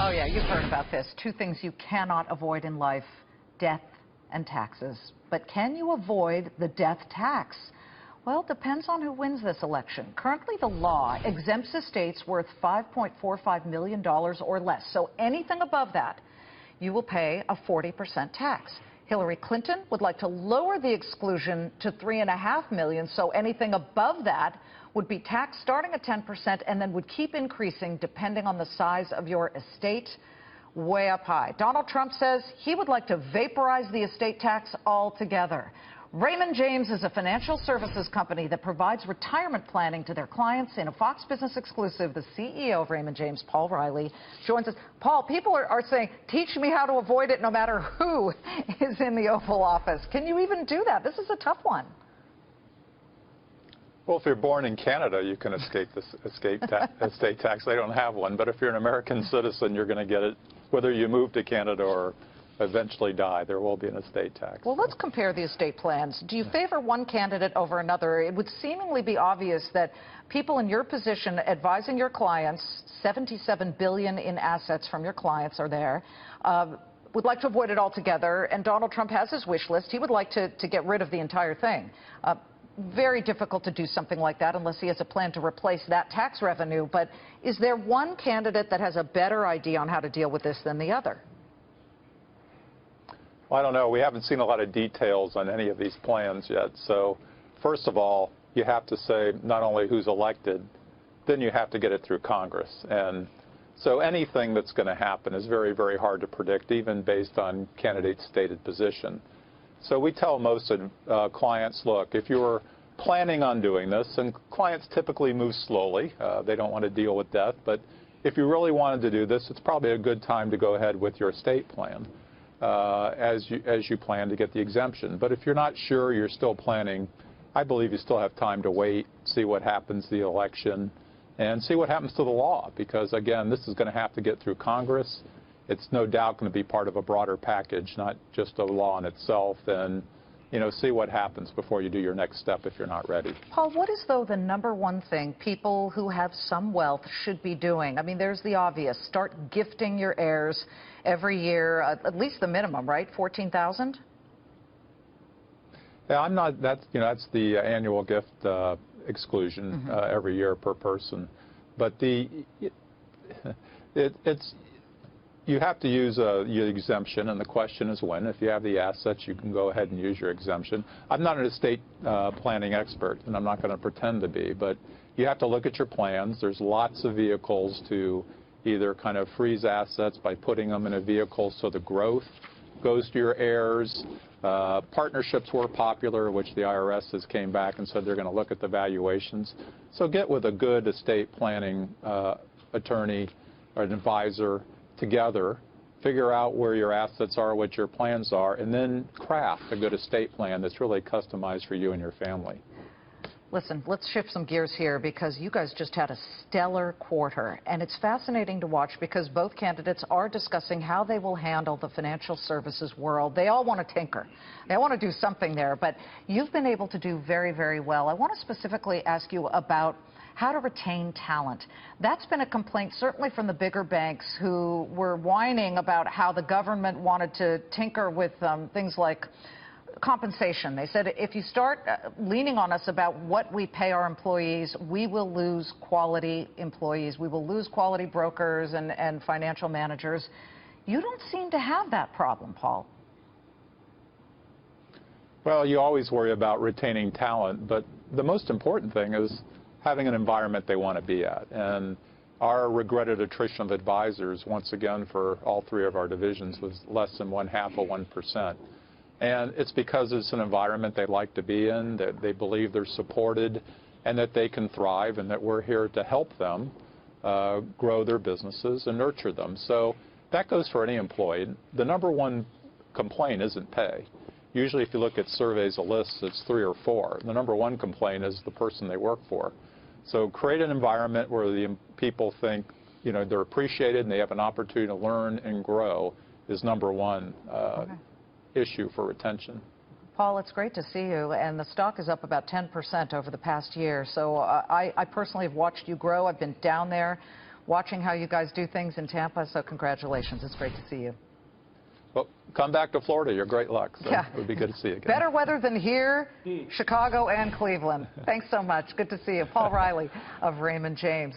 Oh, yeah, you've heard about this. Two things you cannot avoid in life, death and taxes. But can you avoid the death tax? Well, it depends on who wins this election. Currently, the law exempts estates worth $5.45 million or less. So anything above that, you will pay a 40% tax. Hillary Clinton would like to lower the exclusion to $3.5 million, so anything above that would be taxed starting at 10% and then would keep increasing depending on the size of your estate, way up high. Donald Trump says he would like to vaporize the estate tax altogether. Raymond James is a financial services company that provides retirement planning to their clients. In a Fox Business exclusive, the CEO of Raymond James, Paul Reilly, joins us. Paul, people are saying, teach me how to avoid it no matter who is in the Oval Office. Can you even do that? This is a tough one. Well, if you're born in Canada, you can escape this estate tax. They don't have one. But if you're an American citizen, you're going to get it whether you move to Canada or eventually die. There will be an estate tax. Well, let's compare the estate plans. Do you favor one candidate over another? It would seemingly be obvious that people in your position advising your clients, $77 billion in assets from your clients are there, would like to avoid it altogether. And Donald Trump has his wish list. He would like to get rid of the entire thing. Very difficult to do something like that unless he has a plan to replace that tax revenue. But is there one candidate that has a better idea on how to deal with this than the other? Well, I don't know. We haven't seen a lot of details on any of these plans yet. So, first of all, you have to say not only who's elected, then you have to get it through Congress. And so anything that's going to happen is very, very hard to predict, even based on candidates' stated position. So we tell most clients, look, if you're planning on doing this, and clients typically move slowly, they don't want to deal with death, but if you really wanted to do this, it's probably a good time to go ahead with your estate plan as you plan to get the exemption. But if you're not sure, you're still planning, I believe you still have time to wait, see what happens to the election, and see what happens to the law, because, again, this is going to have to get through Congress. It's no doubt going to be part of a broader package, not just a law in itself, and, you know, see what happens before you do your next step if you're not ready. Paul, what is, though, the number one thing people who have some wealth should be doing? I mean, there's the obvious. Start gifting your heirs every year, at least the minimum, right? $14,000? Yeah, I'm not, that's the annual gift exclusion every year per person. But you have to use your exemption, and the question is when. If you have the assets, you can go ahead and use your exemption. I'm not an estate planning expert, and I'm not going to pretend to be, but you have to look at your plans. There's lots of vehicles to either kind of freeze assets by putting them in a vehicle so the growth goes to your heirs. Partnerships were popular, which the IRS has came back and said they're going to look at the valuations. So get with a good estate planning attorney or an advisor together, figure out where your assets are, what your plans are, and then craft a good estate plan that's really customized for you and your family. Listen, let's shift some gears here because you guys just had a stellar quarter, and it's fascinating to watch because both candidates are discussing how they will handle the financial services world. They all want to tinker. They want to do something there, but you've been able to do very, very well. I want to specifically ask you about how to retain talent. That's been a complaint certainly from the bigger banks who were whining about how the government wanted to tinker with things like compensation. They said if you start leaning on us about what we pay our employees, we will lose quality employees. We will lose quality brokers and financial managers. You don't seem to have that problem, Paul. Well, you always worry about retaining talent, but the most important thing is having an environment they want to be at. And our regretted attrition of advisors, once again, for all three of our divisions, was less than 0.5%. And it's because it's an environment they like to be in, that they believe they're supported, and that they can thrive, and that we're here to help them grow their businesses and nurture them. So that goes for any employee. The number one complaint isn't pay. Usually if you look at surveys or lists, it's 3 or 4. The number one complaint is the person they work for. So create an environment where the people think, you know, they're appreciated and they have an opportunity to learn and grow is number one issue for retention. Paul, it's great to see you, and the stock is up about 10% over the past year. So I personally have watched you grow. I've been down there watching how you guys do things in Tampa, so congratulations. It's great to see you. Well, come back to Florida. You're great luck. So Yeah. It would be good to see you again. Better weather than here, Chicago and Cleveland. Thanks so much. Good to see you. Paul Reilly of Raymond James.